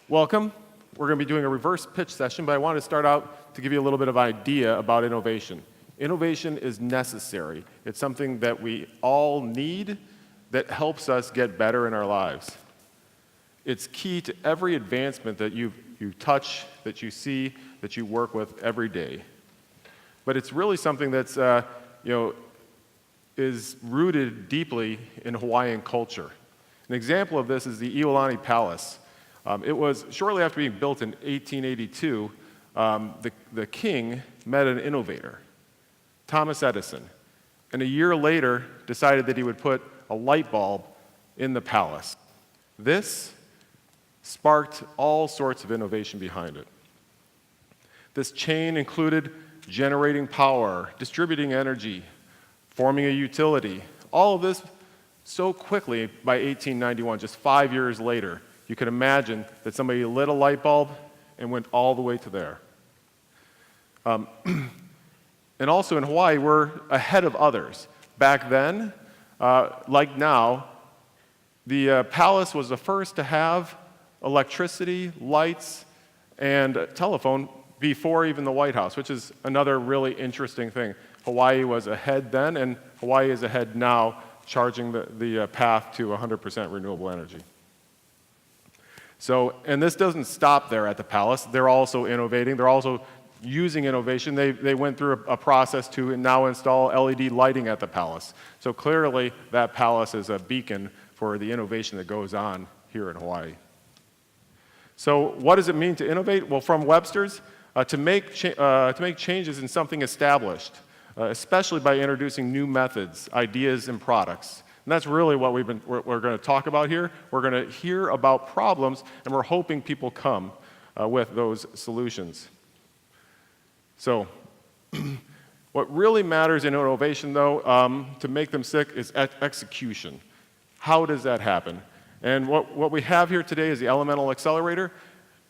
Welcome. We're going to be doing a reverse pitch session, but I want to start out to give you a little bit of idea about innovation. Innovation is necessary. It's something that we all need that helps us get better in our lives. It's key to every advancement that you touch, that you see, that you work with every day. But it's really something that's, is rooted deeply in Hawaiian culture. An example of this is the Iolani Palace. It was shortly after being built in 1882, the king met an innovator, Thomas Edison, and a year later decided that he would put a light bulb in the palace. This sparked all sorts of innovation behind it. This chain included generating power, distributing energy, forming a utility, all of this so quickly by 1891, just 5 years later. You could imagine that somebody lit a light bulb and went all the way to there. And also in Hawaii, we're ahead of others. Back then, like now, the palace was the first to have electricity, lights, and telephone before even the White House, which is another really interesting thing. Hawaii was ahead then, and Hawaii is ahead now, charging the path to 100% renewable energy. So, and this doesn't stop there at the palace. They're also innovating. They're also using innovation. They went through a process to now install LED lighting at the palace. So clearly, that palace is a beacon for the innovation that goes on here in Hawaii. So what does it mean to innovate? Well, from Webster's, to make changes in something established, especially by introducing new methods, ideas, and products. And that's really what we're going to talk about here. We're going to hear about problems, and we're hoping people come with those solutions. So what really matters in innovation, though, to make them stick is execution. How does that happen? And what we have here today is the Elemental Accelerator.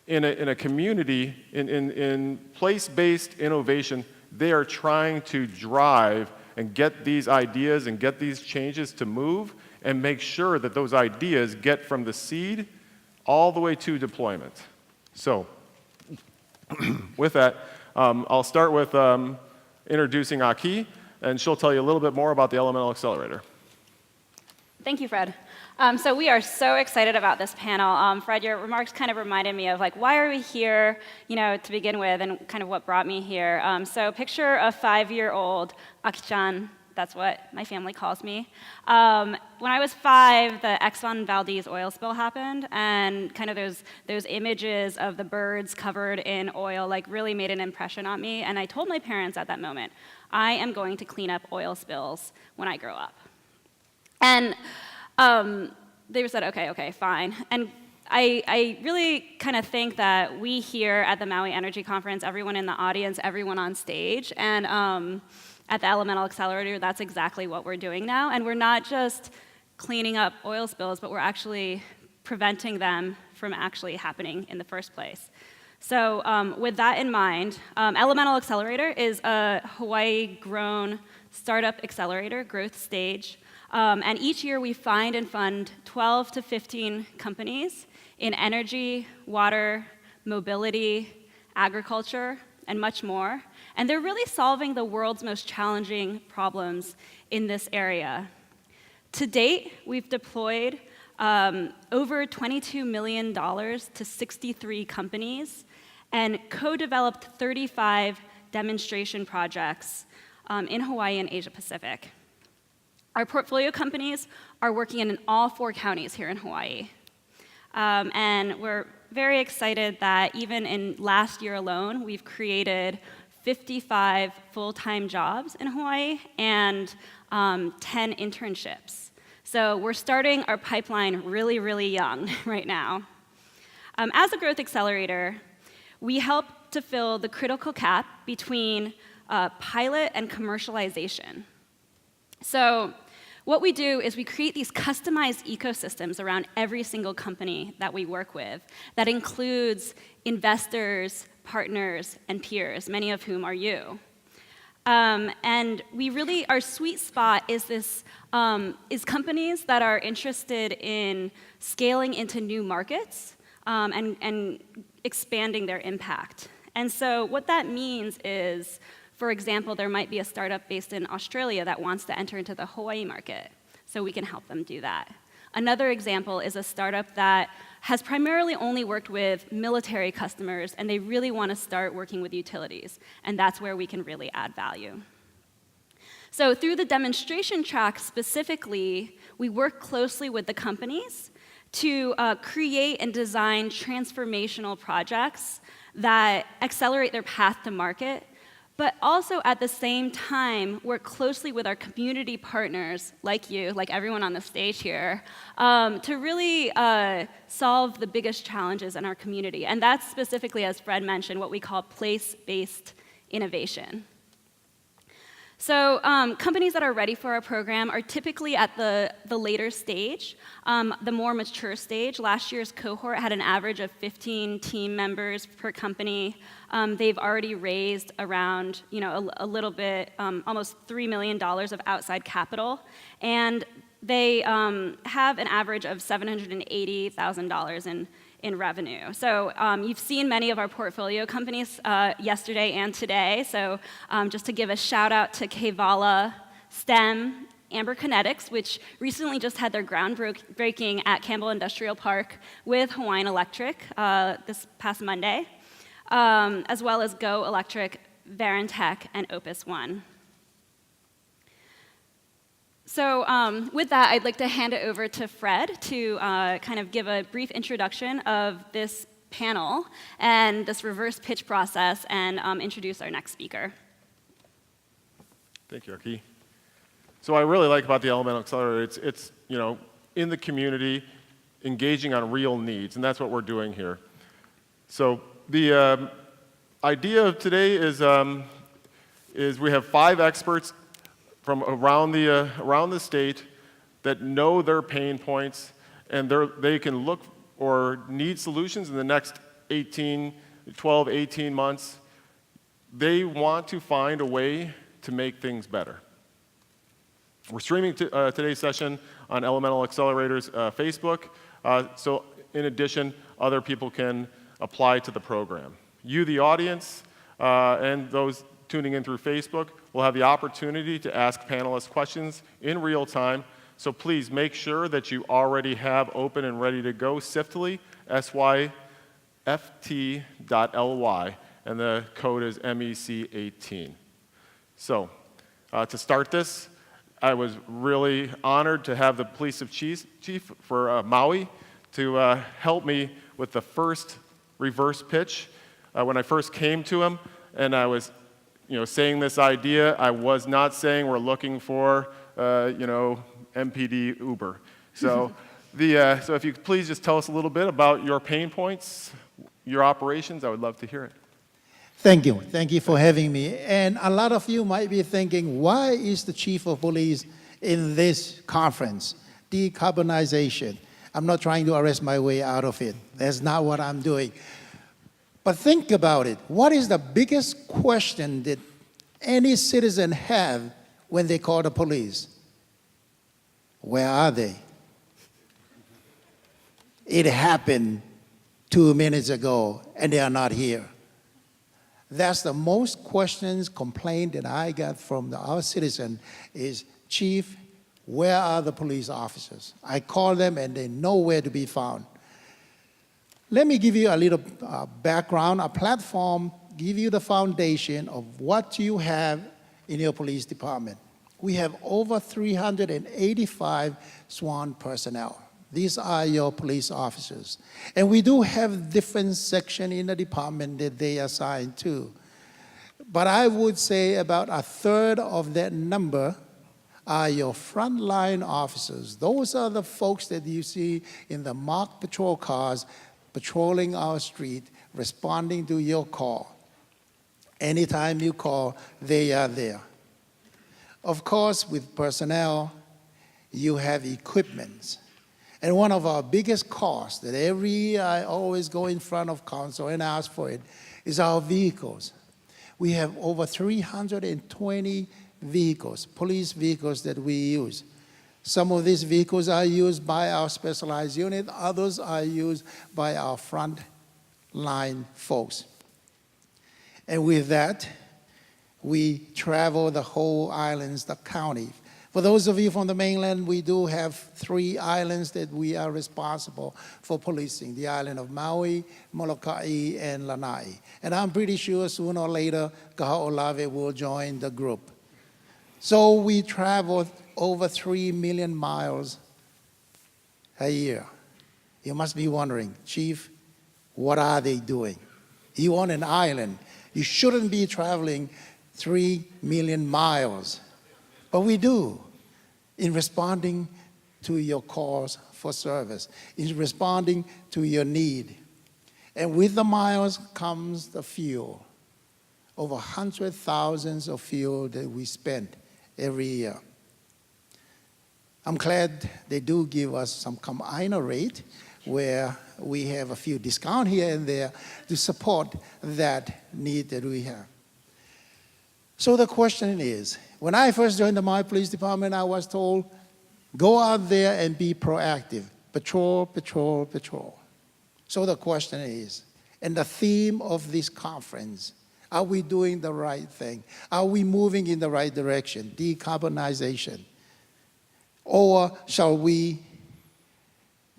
In a community, in place-based innovation, they are trying to drive and get these ideas and get these changes to move and make sure that those ideas get from the seed all the way to deployment. So with that, I'll start with introducing Aki, and she'll tell you a little bit more about the Elemental Accelerator. Thank you, Fred. So we are so excited about this panel. Fred, your remarks kind of reminded me of why are we here, to begin with, and kind of what brought me here. So picture a 5-year-old Aki-chan. That's what my family calls me. When I was 5, the Exxon Valdez oil spill happened, and kind of those images of the birds covered in oil really made an impression on me. And I told my parents at that moment, I am going to clean up oil spills when I grow up. And they said, okay, fine. And I really kind of think that we here at the Maui Energy Conference, everyone in the audience, everyone on stage, and at the Elemental Accelerator, that's exactly what we're doing now. And we're not just cleaning up oil spills, but we're actually preventing them from actually happening in the first place. So with that in mind, Elemental Accelerator is a Hawaii-grown startup accelerator, growth stage. And each year we find and fund 12 to 15 companies in energy, water, mobility, agriculture, and much more. And they're really solving the world's most challenging problems in this area. To date, we've deployed over $22 million to 63 companies and co-developed 35 demonstration projects in Hawaii and Asia Pacific. Our portfolio companies are working in all 4 counties here in Hawaii. And we're very excited that even in last year alone, we've created 55 full-time jobs in Hawaii and 10 internships. So we're starting our pipeline really, really young right now. As a growth accelerator, we help to fill the critical gap between pilot and commercialization. So what we do is we create these customized ecosystems around every single company that we work with that includes investors, partners, and peers, many of whom are you. And we really, our sweet spot is companies that are interested in scaling into new markets, and expanding their impact. And so what that means is, for example, there might be a startup based in Australia that wants to enter into the Hawaii market, so we can help them do that. Another example is a startup that has primarily only worked with military customers, and they really want to start working with utilities, and that's where we can really add value. So through the demonstration track specifically, we work closely with the companies to create and design transformational projects that accelerate their path to market, but also at the same time work closely with our community partners, like you, like everyone on the stage here, to really solve the biggest challenges in our community. And that's specifically, as Fred mentioned, what we call place-based innovation. So companies that are ready for our program are typically at the later stage, the more mature stage. Last year's cohort had an average of 15 team members per company. They've already raised around, a little bit, almost $3 million of outside capital, and they have an average of $780,000 in revenue. So you've seen many of our portfolio companies yesterday and today. So just to give a shout out to Tivoli, STEM, Amber Kinetics, which recently just had their groundbreaking at Campbell Industrial Park with Hawaiian Electric this past Monday, as well as Go Electric, Varentech, and Opus One. So with that, I'd like to hand it over to Fred to kind of give a brief introduction of this panel and this reverse pitch process and introduce our next speaker. Thank you, Arki. So what I really like about the Elemental Accelerator, it's in the community, engaging on real needs, and that's what we're doing here. So the idea of today is we have 5 experts from around the state that know their pain points, and they can look or need solutions in the next 12, 18 months. They want to find a way to make things better. We're streaming today's session on Elemental Accelerator's Facebook, so in addition, other people can apply to the program. You, the audience, and those tuning in through Facebook, will have the opportunity to ask panelists questions in real time. So please make sure that you already have open and ready to go Siftly, syft.ly, and the code is MEC18. So to start this, I was really honored to have the police chief for Maui to help me with the first reverse pitch. When I first came to him, and I was saying this idea, I was not saying we're looking for, MPD Uber. So, so if you could please just tell us a little bit about your pain points, your operations, I would love to hear it. Thank you. Thank you for having me. And a lot of you might be thinking, why is the chief of police in this conference? Decarbonization. I'm not trying to arrest my way out of it. That's not what I'm doing. But think about it. What is the biggest question that any citizen have when they call the police? Where are they? It happened 2 minutes ago, and they are not here. That's the most complaint that I got from our citizen is, Chief, where are the police officers? I call them, and they're nowhere to be found. Let me give you a little background, a platform, give you the foundation of what you have in your police department. We have over 385 SWAN personnel. These are your police officers. And we do have different sections in the department that they assign to. But I would say about a third of that number are your frontline officers. Those are the folks that you see in the marked patrol cars patrolling our street, responding to your call. Anytime you call, they are there. Of course, with personnel, you have equipment. And one of our biggest costs that every year I always go in front of council and ask for it is our vehicles. We have over 320 vehicles, police vehicles that we use. Some of these vehicles are used by our specialized unit, others are used by our front line folks. And with that, we travel the whole islands, the county. For those of you from the mainland, we do have 3 islands that we are responsible for policing: the island of Maui, Molokai, and Lanai. And I'm pretty sure sooner or later, Kaho'olawe will join the group. So we travel over 3 million miles a year. You must be wondering, Chief, what are they doing? You on an island. You shouldn't be traveling 3 million miles. But we do, in responding to your calls for service, in responding to your need. And with the miles comes the fuel. Over 100,000 of fuel that we spend every year. I'm glad they do give us some combiner rate where we have a few discounts here and there to support that need that we have. So the question is, when I first joined the Maui Police Department, I was told, go out there and be proactive. Patrol, patrol, patrol. So the question is, and the theme of this conference, are we doing the right thing? Are we moving in the right direction? Decarbonization. Or shall we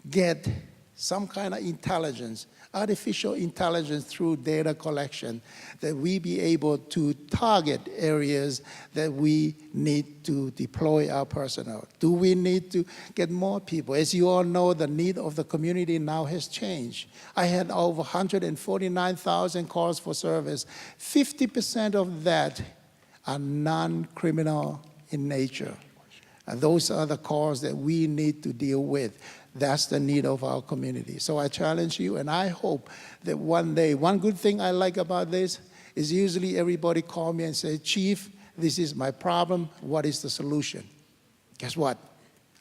get some kind of intelligence, artificial intelligence through data collection, that we be able to target areas that we need to deploy our personnel? Do we need to get more people? As you all know, the need of the community now has changed. I had over 149,000 calls for service. 50% of that are non-criminal in nature. And those are the calls that we need to deal with. That's the need of our community. So I challenge you, and I hope that one day, one good thing I like about this is usually everybody call me and say, Chief, this is my problem. What is the solution? Guess what?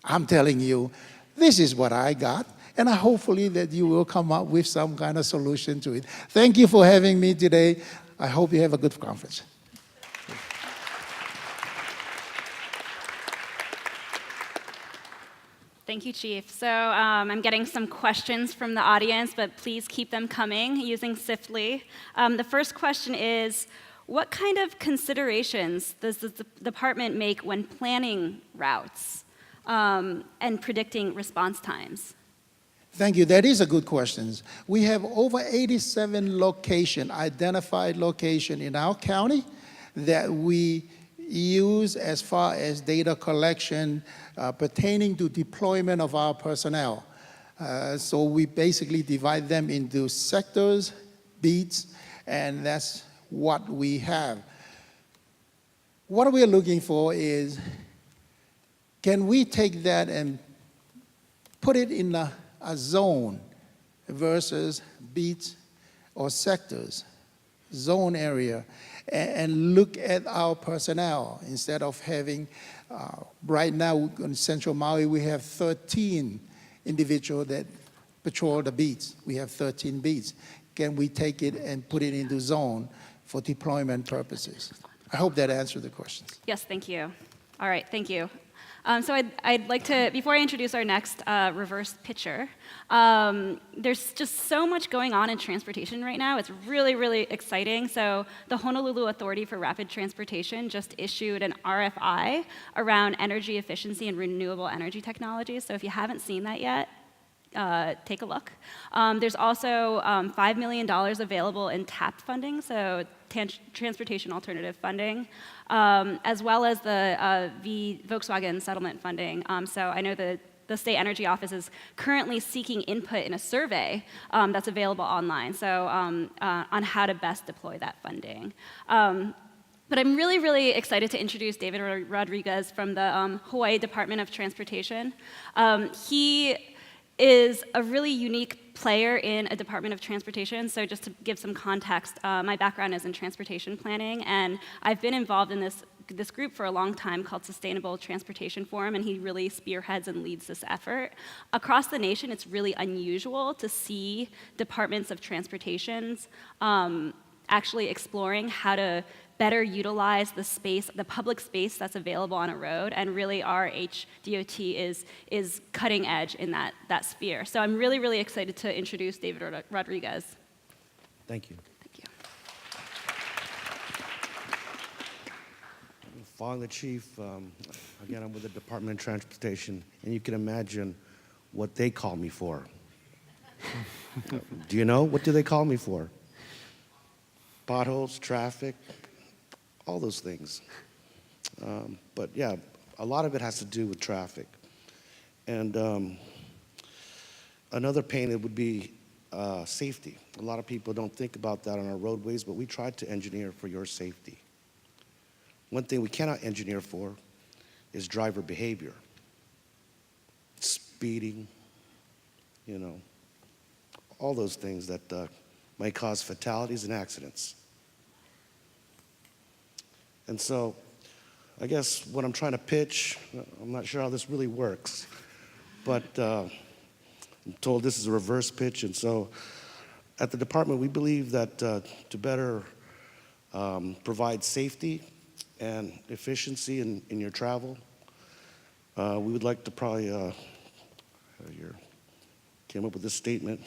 I'm telling you, this is what I got, and hopefully that you will come up with some kind of solution to it. Thank you for having me today. I hope you have a good conference. Thank you, Chief. So I'm getting some questions from the audience, but please keep them coming using Siftly. The first question is, what kind of considerations does the department make when planning routes and predicting response times? Thank you. That is a good question. We have over 87 identified locations in our county that we use as far as data collection pertaining to deployment of our personnel. So we basically divide them into sectors, beats, and that's what we have. What we're looking for is, can we take that and put it in a zone versus beats or sectors, zone area, and look at our personnel instead of having, right now in Central Maui, we have 13 individuals that patrol the beats. We have 13 beats. Can we take it and put it into zone for deployment purposes? I hope that answered the questions. Yes, thank you. All right, thank you. So I'd like to, before I introduce our next reverse pitcher, there's just so much going on in transportation right now. It's really, really exciting. So the Honolulu Authority for Rapid Transportation just issued an RFI around energy efficiency and renewable energy technologies. So if you haven't seen that yet, take a look. There's also $5 million available in TAP funding, so transportation alternative funding, as well as the Volkswagen settlement funding. So I know the State Energy Office is currently seeking input in a survey that's available online, so on how to best deploy that funding. But I'm really, really excited to introduce David Rodriguez from the Hawaii Department of Transportation. He is a really unique player in a Department of Transportation. So just to give some context, my background is in transportation planning, and I've been involved in this group for a long time called Sustainable Transportation Forum, and he really spearheads and leads this effort. Across the nation, it's really unusual to see departments of transportations actually exploring how to better utilize the space, the public space that's available on a road, and really our HDOT is cutting edge in that sphere. So I'm really, really excited to introduce David Rodriguez. Thank you. Thank you. Following the chief, again, I'm with the Department of Transportation, and you can imagine what they call me for. Do you know? What do they call me for? Potholes, traffic, all those things. But yeah, a lot of it has to do with traffic. And another pain it would be safety. A lot of people don't think about that on our roadways, but we try to engineer for your safety. One thing we cannot engineer for is driver behavior. Speeding, you know, all those things that may cause fatalities and accidents. And so, I guess what I'm trying to pitch, I'm not sure how this really works, but I'm told this is a reverse pitch, and so at the department we believe that to better provide safety and efficiency in your travel, we would like to probably came up with this statement.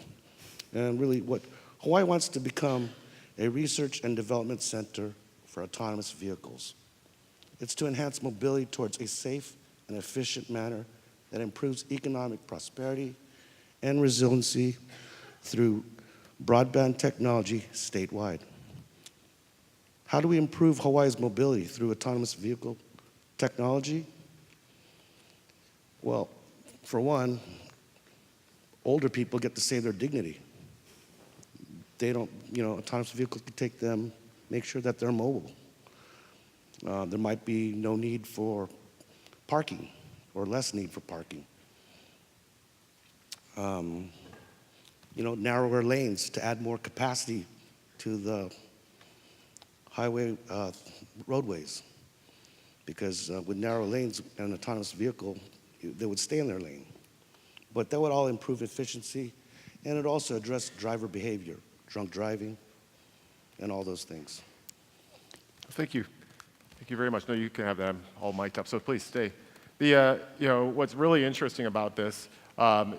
And really what Hawaii wants to become a research and development center for autonomous vehicles. It's to enhance mobility towards a safe and efficient manner that improves economic prosperity and resiliency through broadband technology statewide. How do we improve Hawaii's mobility through autonomous vehicle technology? Well, for one, older people get to save their dignity. They don't, autonomous vehicles can take them, make sure that they're mobile. There might be no need for parking or less need for parking. Narrower lanes to add more capacity to the highway roadways. Because with narrow lanes and an autonomous vehicle, they would stay in their lane. But that would all improve efficiency, and it also address driver behavior, drunk driving, and all those things. Thank you. Thank you very much. No, you can have that. I'm all mic'd up, so please stay. What's really interesting about this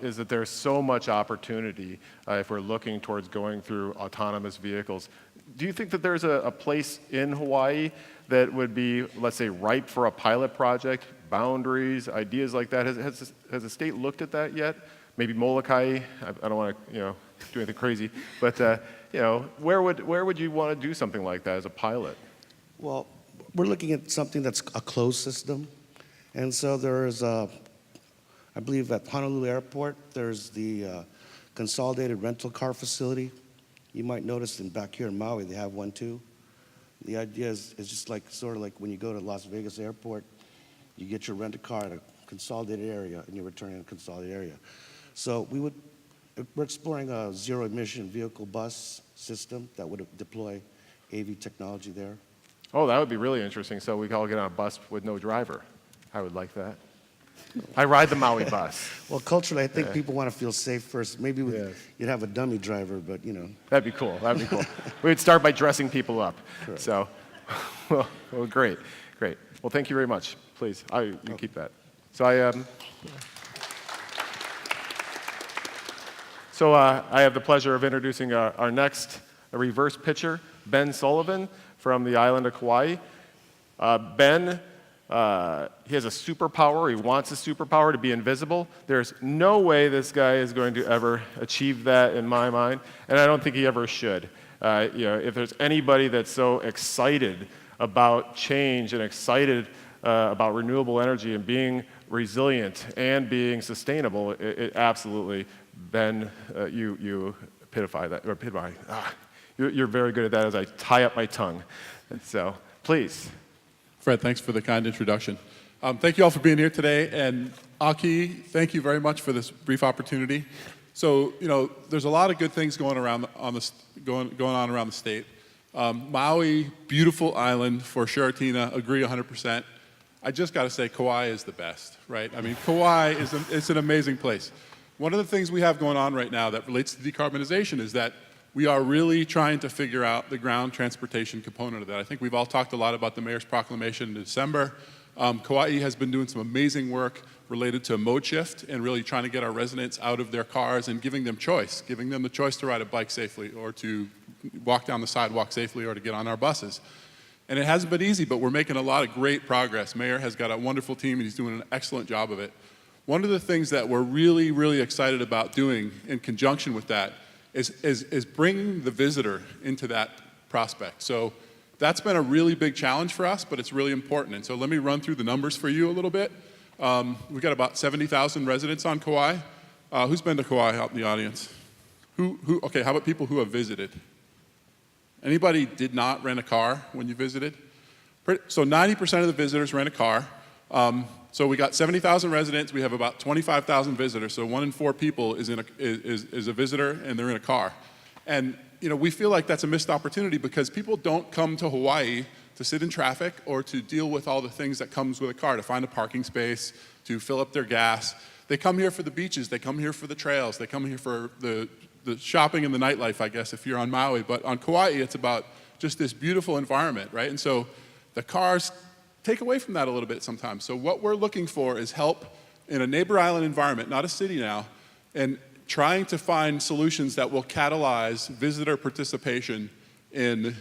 is that there's so much opportunity if we're looking towards going through autonomous vehicles. Do you think that there's a place in Hawaii that would be, let's say, ripe for a pilot project, boundaries, ideas like that? Has the state looked at that yet? Maybe Molokai. I don't want to, do anything crazy, but where would you want to do something like that as a pilot? Well, we're looking at something that's a closed system, and so there is I believe at Honolulu Airport, there's the consolidated rental car facility. You might notice back here in Maui, they have one too. The idea is just sort of like when you go to Las Vegas Airport, you get your rent-a-car at a consolidated area and you return in a consolidated area. So we're exploring a zero-emission vehicle bus system that would deploy AV technology there. Oh, that would be really interesting. So we could all get on a bus with no driver. I would like that. I ride the Maui bus. Well, culturally, I think people want to feel safe first. Maybe you'd have a dummy driver, but That'd be cool. That'd be cool. We'd start by dressing people up. Sure. So, well, great. Well, thank you very much. Please, you keep that. So I have the pleasure of introducing our next reverse pitcher, Ben Sullivan from the island of Kauai. Ben, he has a superpower. He wants a superpower to be invisible. There's no way this guy is going to ever achieve that in my mind, and I don't think he ever should. If there's anybody that's so excited about change and excited about renewable energy and being resilient and being sustainable, it absolutely, Ben, you epitomize that. Or epitomize. You're very good at that as I tie up my tongue. So please. Fred, thanks for the kind introduction. Thank you all for being here today, and Aki, thank you very much for this brief opportunity. So, there's a lot of good things going on around the state. Maui, beautiful island for sure, Tina, agree 100%. I just got to say, Kauai is the best, right? I mean, Kauai it's an amazing place. One of the things we have going on right now that relates to decarbonization is that we are really trying to figure out the ground transportation component of that. I think we've all talked a lot about the mayor's proclamation in December. Kauai has been doing some amazing work related to mode shift and really trying to get our residents out of their cars and giving them choice, giving them the choice to ride a bike safely or to walk down the sidewalk safely or to get on our buses. And it hasn't been easy, but we're making a lot of great progress. Mayor has got a wonderful team and he's doing an excellent job of it. One of the things that we're really, really excited about doing in conjunction with that is bringing the visitor into that prospect. So that's been a really big challenge for us, but it's really important. And so let me run through the numbers for you a little bit. We've got about 70,000 residents on Kauai. Who's been to Kauai out in the audience? Okay, how about people who have visited? Anybody did not rent a car when you visited? So 90% of the visitors rent a car. So we got 70,000 residents. We have about 25,000 visitors. So 1 in 4 people is a visitor, and they're in a car. And we feel like that's a missed opportunity because people don't come to Hawaii to sit in traffic or to deal with all the things that comes with a car, to find a parking space, to fill up their gas. They come here for the beaches. They come here for the trails. They come here for the shopping and the nightlife, I guess, if you're on Maui. But on Kauai, it's about just this beautiful environment, right? And so the cars take away from that a little bit sometimes. So what we're looking for is help in a neighbor island environment, not a city now, and trying to find solutions that will catalyze visitor participation in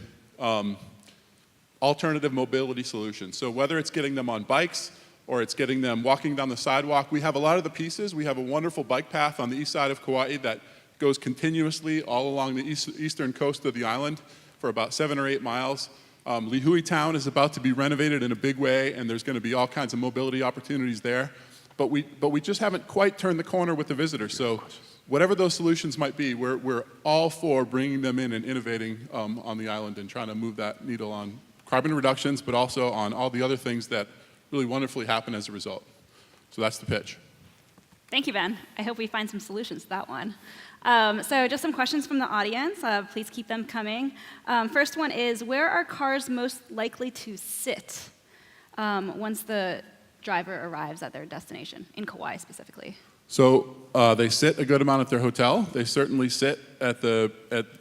alternative mobility solutions. So whether it's getting them on bikes or it's getting them walking down the sidewalk, we have a lot of the pieces. We have a wonderful bike path on the east side of Kauai that goes continuously all along the eastern coast of the island for about 7 or 8 miles. Lihui Town is about to be renovated in a big way, and there's going to be all kinds of mobility opportunities there. But we just haven't quite turned the corner with the visitors. So whatever those solutions might be, we're all for bringing them in and innovating on the island and trying to move that needle on carbon reductions, but also on all the other things that really wonderfully happen as a result. So that's the pitch. Thank you, Ben. I hope we find some solutions to that one. So just some questions from the audience. Please keep them coming. First one is, where are cars most likely to sit once the driver arrives at their destination, in Kauai specifically? So they sit a good amount at their hotel. They certainly sit at a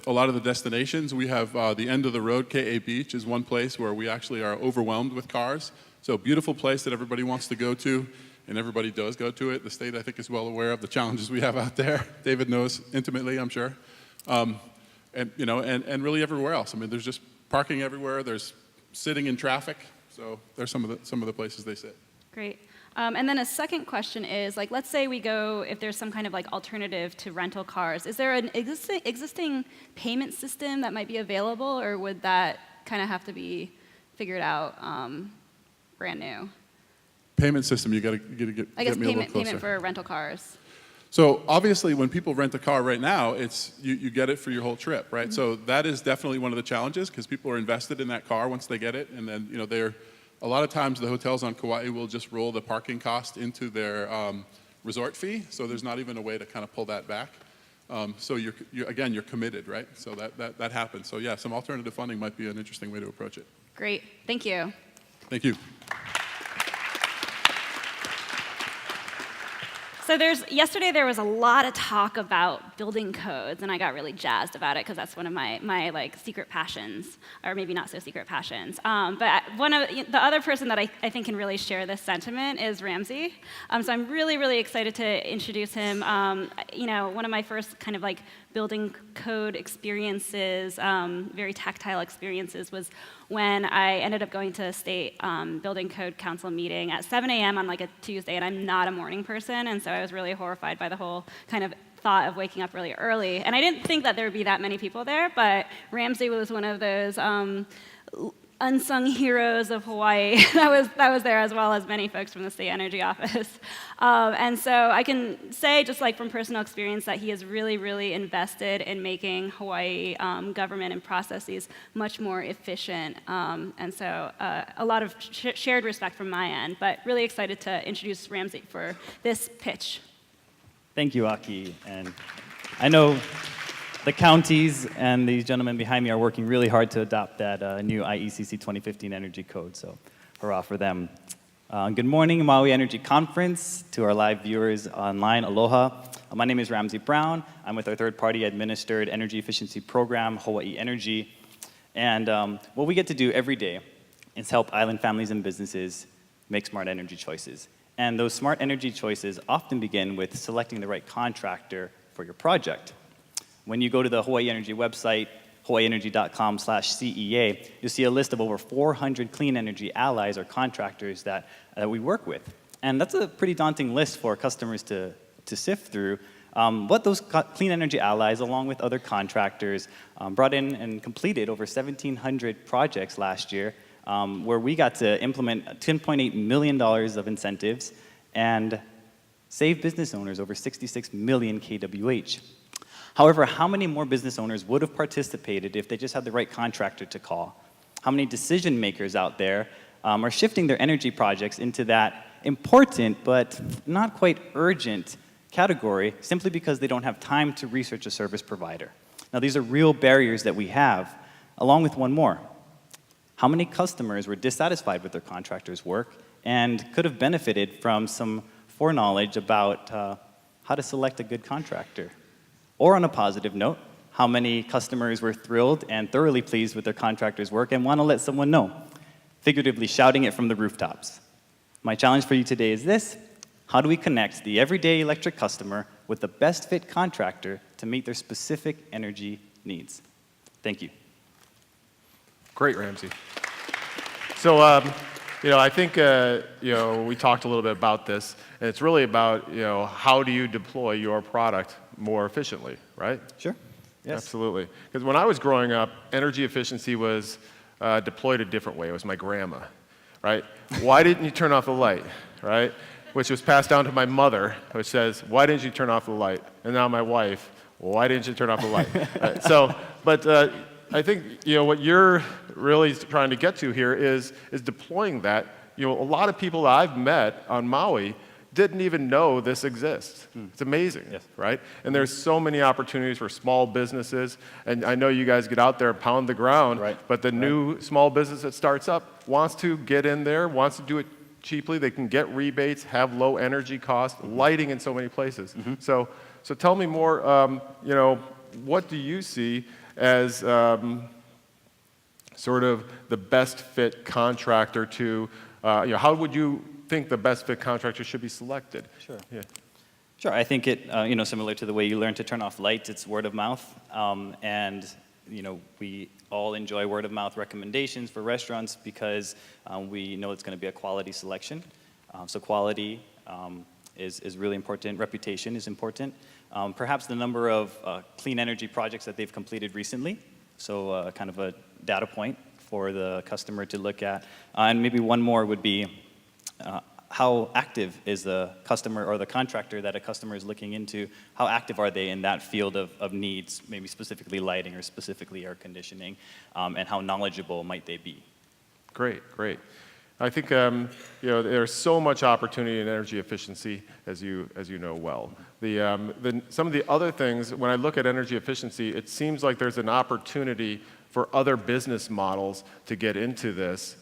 lot of the destinations. We have the end of the road, KA Beach, is one place where we actually are overwhelmed with cars. So beautiful place that everybody wants to go to, and everybody does go to it. The state, I think, is well aware of the challenges we have out there. David knows intimately, I'm sure. And really everywhere else. I mean, there's just parking everywhere. There's sitting in traffic. So there's some of the places they sit. Great. And then a second question is, let's say we go, if there's some kind of alternative to rental cars, is there an existing payment system that might be available, or would that kind of have to be figured out brand new? Payment system, you got to get me a little closer. Payment for rental cars. So obviously, when people rent a car right now, it's you get it for your whole trip, right? Mm-hmm. So that is definitely one of the challenges because people are invested in that car once they get it, and then they're a lot of times the hotels on Kauai will just roll the parking cost into their resort fee, so there's not even a way to kind of pull that back. So you're committed, right? So that happens. So yeah, some alternative funding might be an interesting way to approach it. Great, thank you. Thank you. So yesterday there was a lot of talk about building codes, and I got really jazzed about it because that's one of my secret passions, or maybe not so secret passions. But one of the other person that I think can really share this sentiment is Ramsey. So I'm really, really excited to introduce him. One of my first kind of building code experiences, very tactile experiences, was when I ended up going to a state building code council meeting at 7 a.m. on a Tuesday, and I'm not a morning person, and so I was really horrified by the whole kind of thought of waking up really early. And I didn't think that there would be that many people there, but Ramsey was one of those unsung heroes of Hawaii that was there, as well as many folks from the state energy office. And so I can say, just from personal experience, that he is really, really invested in making Hawaii government and processes much more efficient. And so a lot of shared respect from my end, but really excited to introduce Ramsey for this pitch. Thank you, Aki. And I know the counties and these gentlemen behind me are working really hard to adopt that new IECC 2015 Energy Code, so hurrah for them. Good morning, Maui Energy Conference. To our live viewers online, aloha. My name is Ramsey Brown. I'm with our third-party administered energy efficiency program, Hawaii Energy. And what we get to do every day is help island families and businesses make smart energy choices. And those smart energy choices often begin with selecting the right contractor for your project. When you go to the Hawaii Energy website, hawaiienergy.com/CEA, you'll see a list of over 400 clean energy allies or contractors that we work with. And that's a pretty daunting list for customers to sift through. But those clean energy allies, along with other contractors, brought in and completed over 1,700 projects last year, where we got to implement $10.8 million of incentives and save business owners over 66 million kWh. However, how many more business owners would have participated if they just had the right contractor to call? How many decision makers out there are shifting their energy projects into that important but not quite urgent category simply because they don't have time to research a service provider? Now, these are real barriers that we have, along with one more. How many customers were dissatisfied with their contractor's work and could have benefited from some foreknowledge about how to select a good contractor? Or on a positive note, how many customers were thrilled and thoroughly pleased with their contractor's work and want to let someone know, figuratively shouting it from the rooftops? My challenge for you today is this: how do we connect the everyday electric customer with the best fit contractor to meet their specific energy needs? Thank you. Great, Ramsey. So, I think, we talked a little bit about this, and it's really about, how do you deploy your product more efficiently, right? Sure. Yes. Absolutely. Because when I was growing up, energy efficiency was deployed a different way. It was my grandma, right? Why didn't you turn off the light, right? Which was passed down to my mother, which says, why didn't you turn off the light? And now my wife, well, why didn't you turn off the light? Right? So, but I think, what you're really trying to get to here is deploying that. A lot of people that I've met on Maui didn't even know this exists. It's amazing, Yes. right? And there's so many opportunities for small businesses, and I know you guys get out there and pound the ground, Right. but the new small business that starts up wants to get in there, wants to do it cheaply. They can get rebates, have low energy costs, lighting in so many places. So tell me more, what do you see as sort of the best fit contractor to, how would you think the best fit contractor should be selected? Sure. Yeah. Sure, I think it, similar to the way you learn to turn off lights, it's word of mouth. And, we all enjoy word of mouth recommendations for restaurants because we know it's going to be a quality selection. So quality is really important. Reputation is important. Perhaps the number of clean energy projects that they've completed recently. So kind of a data point for the customer to look at. And maybe one more would be how active is the customer or the contractor that a customer is looking into? How active are they in that field of needs, maybe specifically lighting or specifically air conditioning, and how knowledgeable might they be? Great. I think there's so much opportunity in energy efficiency, as you know well. Some of the other things, when I look at energy efficiency, it seems like there's an opportunity for other business models to get into this,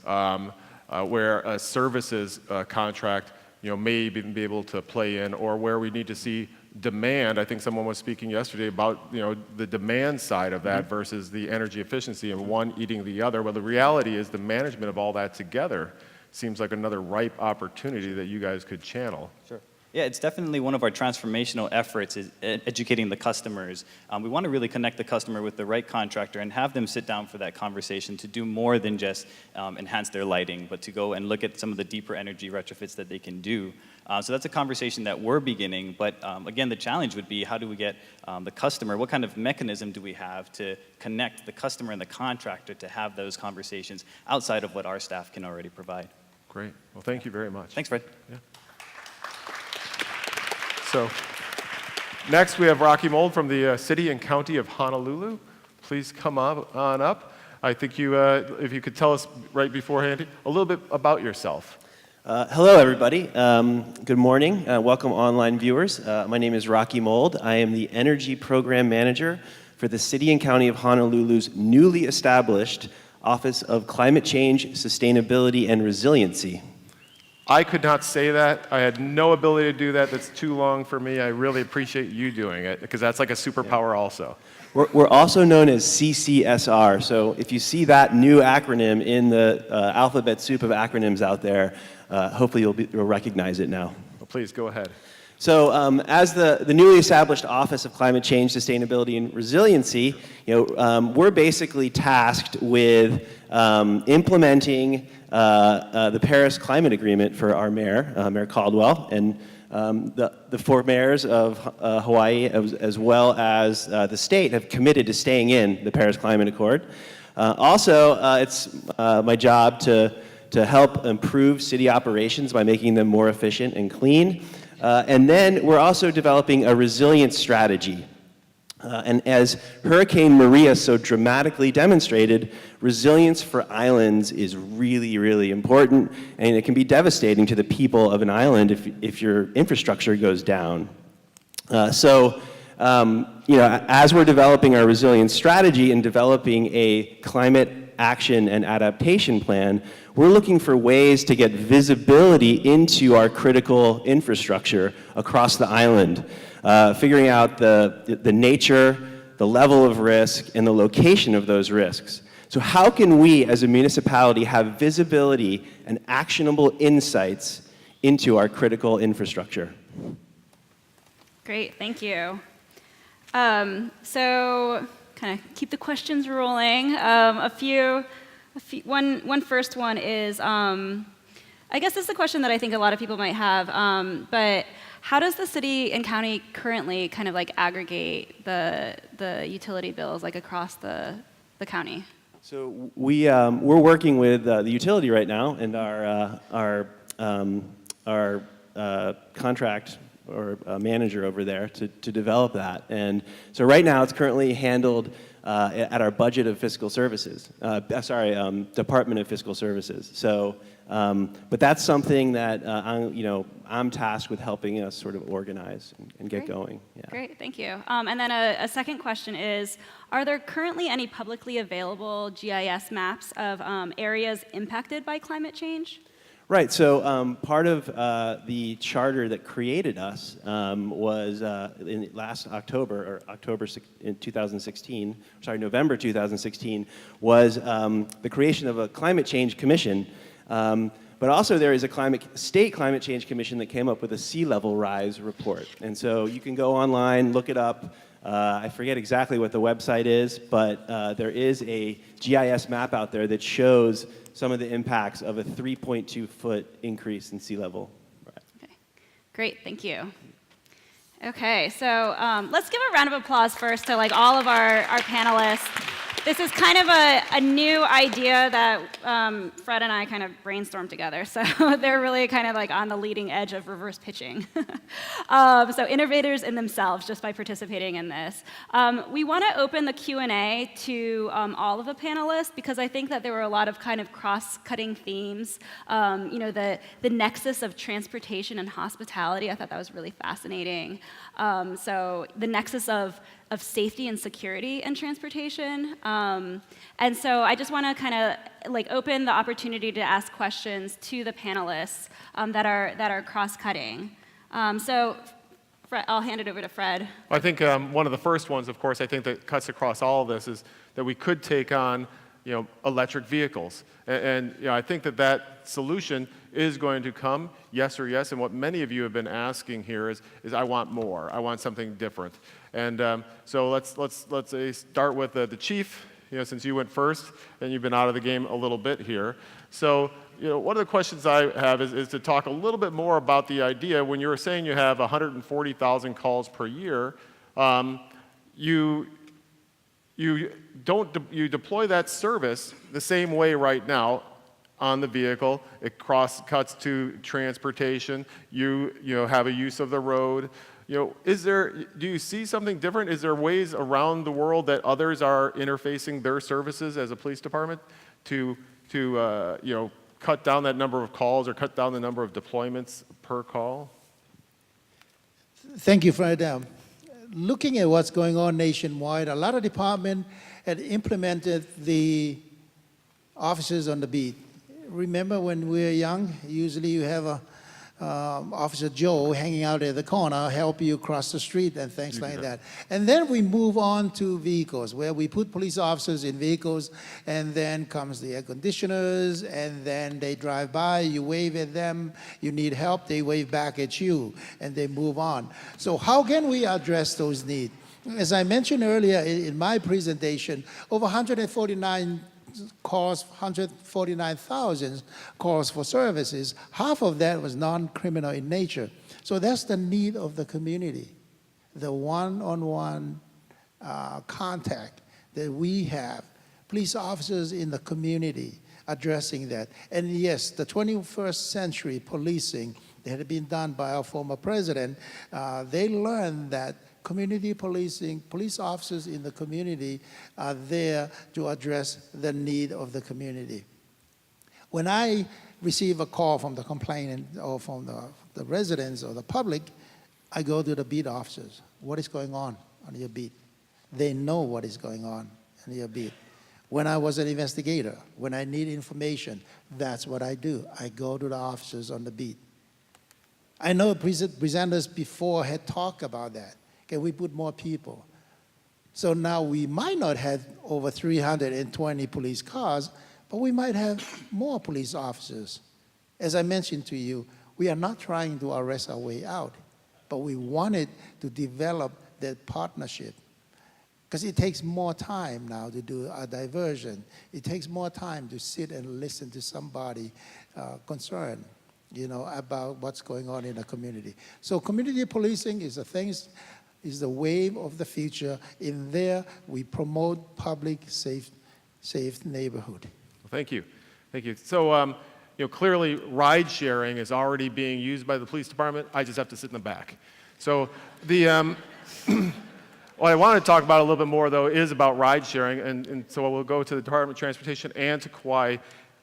where a services contract, may even be able to play in, or where we need to see demand. I think someone was speaking yesterday about the demand side of that versus the energy efficiency, and one eating the other. Well, the reality is the management of all that together seems like another ripe opportunity that you guys could channel. Sure. Yeah, it's definitely one of our transformational efforts is educating the customers. We want to really connect the customer with the right contractor and have them sit down for that conversation to do more than just enhance their lighting, but to go and look at some of the deeper energy retrofits that they can do. So that's a conversation that we're beginning, but again, the challenge would be how do we get the customer, what kind of mechanism do we have to connect the customer and the contractor to have those conversations outside of what our staff can already provide. Great. Well, thank you very much. Thanks, Fred. Yeah. So next we have Rocky Mold from the City and County of Honolulu. Please come on up. I think if you could tell us right beforehand a little bit about yourself. Hello, everybody. Good morning. Welcome, online viewers. My name is Rocky Mold. I am the Energy Program Manager for the City and County of Honolulu's newly established Office of Climate Change, Sustainability, and Resiliency. I could not say that. I had no ability to do that. That's too long for me. I really appreciate you doing it, because that's like a superpower also. We're also known as CCSR, so if you see that new acronym in the alphabet soup of acronyms out there, hopefully you'll recognize it now. Well, please, go ahead. So as the newly established Office of Climate Change, Sustainability, and Resiliency, we're basically tasked with implementing the Paris Climate Agreement for our mayor, Mayor Caldwell, and the four mayors of Hawaii, as well as the state, have committed to staying in the Paris Climate Accord. Also, it's my job to help improve city operations by making them more efficient and clean. And then we're also developing a resilience strategy. And as Hurricane Maria so dramatically demonstrated, resilience for islands is really, really important, and it can be devastating to the people of an island if your infrastructure goes down. As we're developing our resilience strategy and developing a climate action and adaptation plan, we're looking for ways to get visibility into our critical infrastructure across the island, figuring out the nature, the level of risk, and the location of those risks. So how can we, as a municipality, have visibility and actionable insights into our critical infrastructure? Great, thank you. So kind of keep the questions rolling. One first one is, I guess this is a question that I think a lot of people might have, but how does the city and county currently kind of like aggregate the utility bills like across the county? So we're working with the utility right now, and our contract or manager over there to develop that. And so right now it's currently handled at our budget of fiscal services, Department of Fiscal Services. So, but that's something that I'm tasked with helping us sort of organize and get going. Yeah. Great, thank you. And then a second question is, are there currently any publicly available GIS maps of areas impacted by climate change? Right, so part of the charter that created us was in last October, or November 2016, was the creation of a climate change commission. But also there is a state climate change commission that came up with a sea level rise report. And so you can go online, look it up. I forget exactly what the website is, but there is a GIS map out there that shows some of the impacts of a 3.2-foot increase in sea level. Right. Okay. Great, thank you. Okay, so let's give a round of applause first to like all of our panelists. This is kind of a new idea that Fred and I kind of brainstormed together. So they're really kind of like on the leading edge of reverse pitching. So innovators in themselves just by participating in this. We want to open the Q&A to all of the panelists because I think that there were a lot of kind of cross-cutting themes. The nexus of transportation and hospitality, I thought that was really fascinating. So the nexus of safety and security and transportation. And so I just want to kind of like open the opportunity to ask questions to the panelists that are cross-cutting. So Fred, I'll hand it over to Fred. I think one of the first ones, of course, I think that cuts across all of this is that we could take on electric vehicles. And I think that solution is going to come, yes or yes. And what many of you have been asking here is I want more. I want something different. And so let's start with the chief, since you went first and you've been out of the game a little bit here. So one of the questions I have is to talk a little bit more about the idea when you were saying you have 140,000 calls per year. You deploy that service the same way right now on the vehicle. It cuts to transportation. You have a use of the road. Do you see something different? Is there ways around the world that others are interfacing their services as a police department to cut down that number of calls or cut down the number of deployments per call? Thank you, Fred. Looking at what's going on nationwide, a lot of departments had implemented the officers on the beat. remember when we were young, usually you have a Officer Joe hanging out at the corner, help you cross the street and things like that. And then we move on to vehicles, where we put police officers in vehicles, and then comes the air conditioners, and then they drive by, you wave at them, you need help, they wave back at you, and they move on. So how can we address those needs? As I mentioned earlier in my presentation, over 149,000 calls for services. Half of that was non-criminal in nature. So that's the need of the community, the one-on-one contact that we have, police officers in the community addressing that. And yes, the 21st century policing that had been done by our former president, they learned that community policing, police officers in the community are there to address the need of the community. When I receive a call from the complainant or from the residents or the public, I go to the beat officers. What is going on your beat? They know what is going on your beat. When I was an investigator, when I need information, that's what I do. I go to the officers on the beat. I know presenters before had talked about that. Can we put more people? So now we might not have over 320 police cars, but we might have more police officers. As I mentioned to you, we are not trying to arrest our way out, but we wanted to develop that partnership. Because it takes more time now to do a diversion. It takes more time to sit and listen to somebody concerned, about what's going on in the community. So community policing is the wave of the future. In there, we promote public, safe neighborhood. Well, thank you. So, clearly ride sharing is already being used by the police department. I just have to sit in the back. So what I want to talk about a little bit more, though, is about ride sharing. And so we'll go to the Department of Transportation and to Kauai.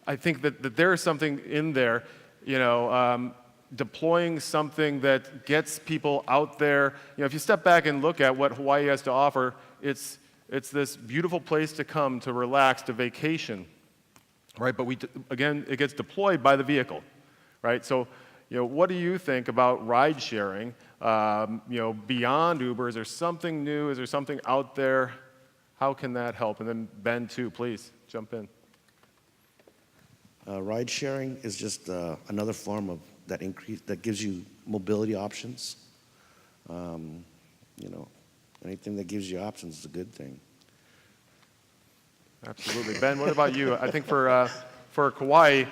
I think that there is something in there, deploying something that gets people out there. If you step back and look at what Hawaii has to offer, it's this beautiful place to come, to relax, to vacation, right? But again, it gets deployed by the vehicle, right? So, what do you think about ride sharing? Beyond Uber, is there something new? Is there something out there? How can that help? And then Ben, too, please jump in. Ride sharing is just another form of that gives you mobility options. Anything that gives you options is a good thing. Absolutely. Ben, what about you? I think for Kauai,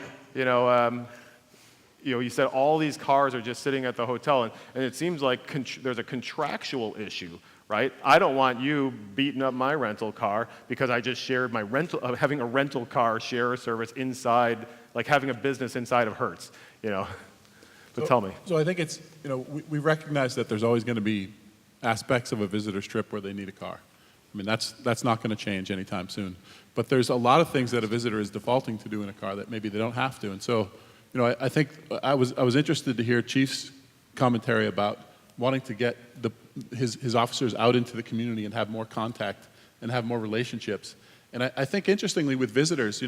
you said all these cars are just sitting at the hotel, and it seems like there's a contractual issue, right? I don't want you beating up my rental car because I just shared my having a rental car share service inside, like having a business inside of Hertz, But tell me. So I think it's, we recognize that there's always going to be aspects of a visitor's trip where they need a car. I mean, that's not going to change anytime soon. But there's a lot of things that a visitor is defaulting to do in a car that maybe they don't have to. And so, I think I was interested to hear Chief's commentary about wanting to get his officers out into the community and have more contact and have more relationships. And I think interestingly with visitors,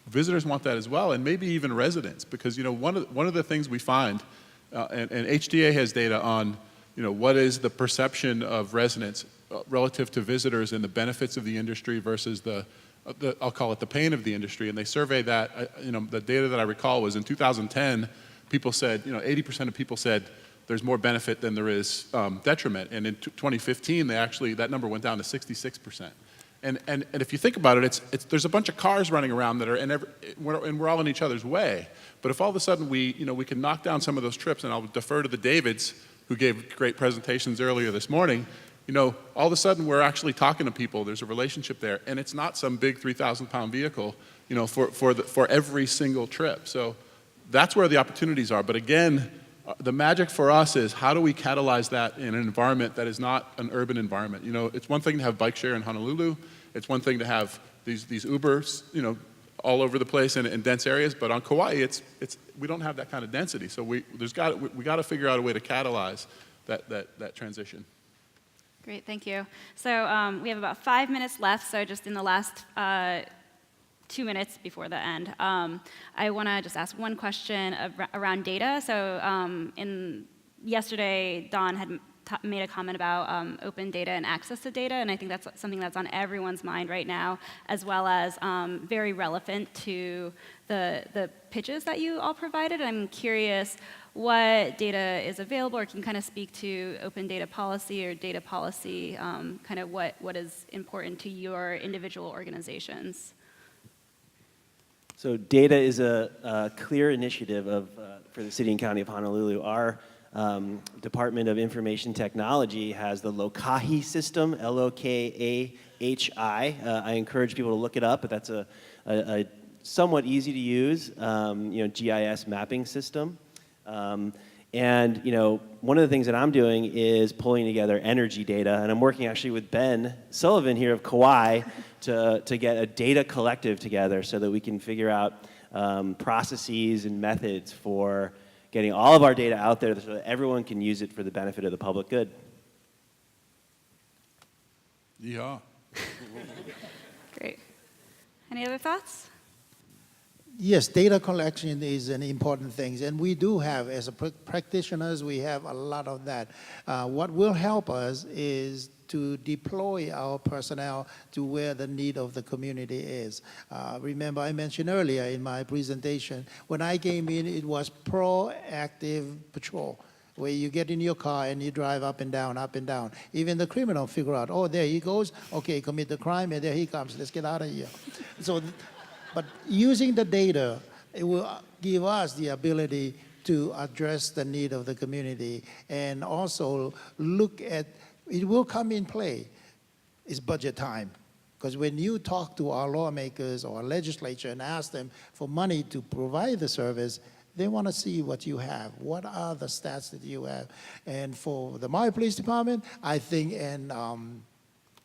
visitors want that as well, and maybe even residents, because one of the things we find, and HDA has data on, what is the perception of residents relative to visitors and the benefits of the industry versus I'll call it the pain of the industry, and they survey that. The data that I recall was in 2010, people said, 80% of people said there's more benefit than there is detriment, and in 2015, that number went down to 66%. And if you think about it, there's a bunch of cars running around that are, and we're all in each other's way. But if all of a sudden we can knock down some of those trips, and I'll defer to the Davids, who gave great presentations earlier this morning, all of a sudden we're actually talking to people. There's a relationship there, and it's not some big 3,000-pound vehicle, for every single trip. So that's where the opportunities are. But again, the magic for us is how do we catalyze that in an environment that is not an urban environment? It's one thing to have bike share in Honolulu. It's one thing to have these Ubers, all over the place in dense areas. But on Kauai, we don't have that kind of density. So we got to figure out a way to catalyze that transition. Great, thank you. So we have about 5 minutes left. So just in the last 2 minutes before the end. I want to just ask one question around data. So yesterday, Don had made a comment about open data and access to data, and I think that's something that's on everyone's mind right now, as well as very relevant to the pitches that you all provided. I'm curious what data is available, or can you kind of speak to open data policy or data policy, kind of what is important to your individual organizations? So data is a clear initiative for the City and County of Honolulu. Our Department of Information Technology has the Lokahi system, L-O-K-A-H-I. I encourage people to look it up, but that's a somewhat easy to use GIS mapping system. And one of the things that I'm doing is pulling together energy data, and I'm working actually with Ben Sullivan here of Kauai to get a data collective together so that we can figure out processes and methods for getting all of our data out there so that everyone can use it for the benefit of the public good. Yeah. Great. Any other thoughts? Yes, data collection is an important thing, and we do have, as practitioners, we have a lot of that. What will help us is to deploy our personnel to where the need of the community is. Remember, I mentioned earlier in my presentation, when I came in, it was proactive patrol, where you get in your car and you drive up and down, up and down. Even the criminal figure out, oh, there he goes, okay, commit the crime, and there he comes, let's get out of here. So. But using the data, it will give us the ability to address the need of the community and also look at, it will come in play, it's budget time. Because when you talk to our lawmakers or legislature and ask them for money to provide the service, they want to see what you have. What are the stats that you have? And for the Maui Police Department, I think, and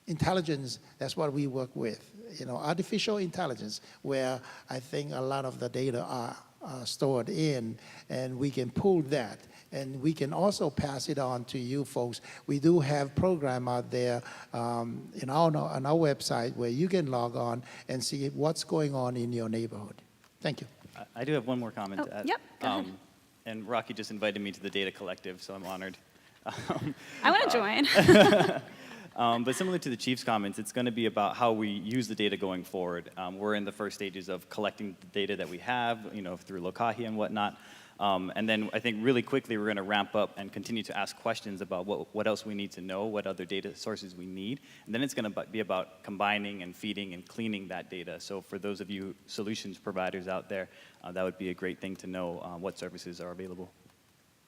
intelligence, that's what we work with. Artificial intelligence, where I think a lot of the data are stored in, and we can pull that, and we can also pass it on to you folks. We do have program out there on our website where you can log on and see what's going on in your neighborhood. Thank you. I do have one more comment to add. Yep, go ahead. And Rocky just invited me to the Data Collective, so I'm honored. I want to join. But similar to the Chief's comments, it's going to be about how we use the data going forward. We're in the first stages of collecting the data that we have, through Lokahi and whatnot. And then I think really quickly we're going to ramp up and continue to ask questions about what else we need to know, what other data sources we need. And then it's going to be about combining and feeding and cleaning that data. So for those of you solutions providers out there, that would be a great thing to know what services are available.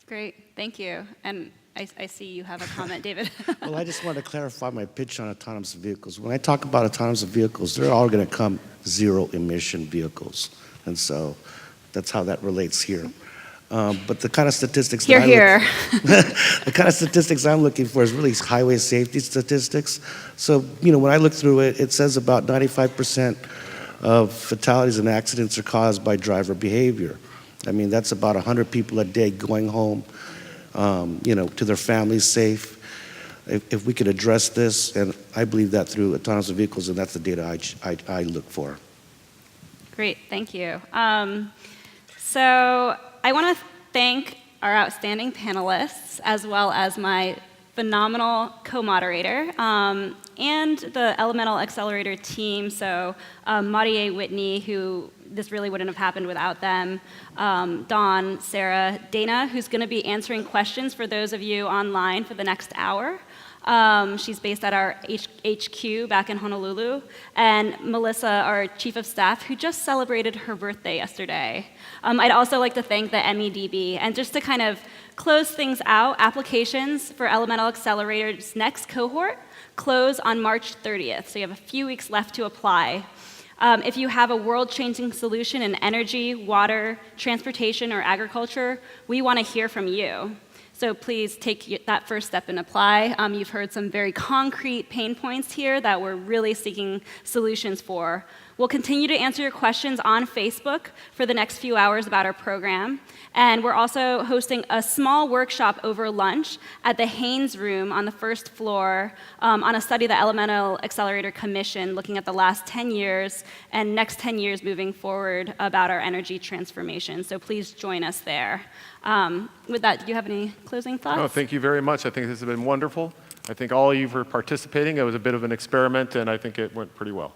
Great, thank you. And I see you have a comment, David. Well, I just want to clarify my pitch on autonomous vehicles. When I talk about autonomous vehicles, they're all going to come zero-emission vehicles. And so that's how that relates here. But the kind of statistics the kind of statistics I'm looking for is really highway safety statistics. So, when I look through it, it says about 95% of fatalities and accidents are caused by driver behavior. I mean, that's about 100 people a day going home, to their families safe. If we could address this, and I believe that through autonomous vehicles, and that's the data I look for. Great, thank you. So I want to thank our outstanding panelists, as well as my phenomenal co-moderator, and the Elemental Accelerator team, so Marie Whitney, who this really wouldn't have happened without them, Dawn, Sarah, Dana, who's going to be answering questions for those of you online for the next hour. She's based at our HQ back in Honolulu, and Melissa, our Chief of Staff, who just celebrated her birthday yesterday. I'd also like to thank the MEDB, and just to kind of close things out, applications for Elemental Accelerator's next cohort close on March 30th, so you have a few weeks left to apply. If you have a world-changing solution in energy, water, transportation, or agriculture, we want to hear from you. So please take that first step and apply. You've heard some very concrete pain points here that we're really seeking solutions for. We'll continue to answer your questions on Facebook for the next few hours about our program. And we're also hosting a small workshop over lunch at the Haynes Room on the first floor on a study the Elemental Accelerator commissioned, looking at the last 10 years and next 10 years moving forward about our energy transformation. So please join us there. With that, do you have any closing thoughts? No, thank you very much. I think this has been wonderful. I think all of you for participating. It was a bit of an experiment, and I think it went pretty well.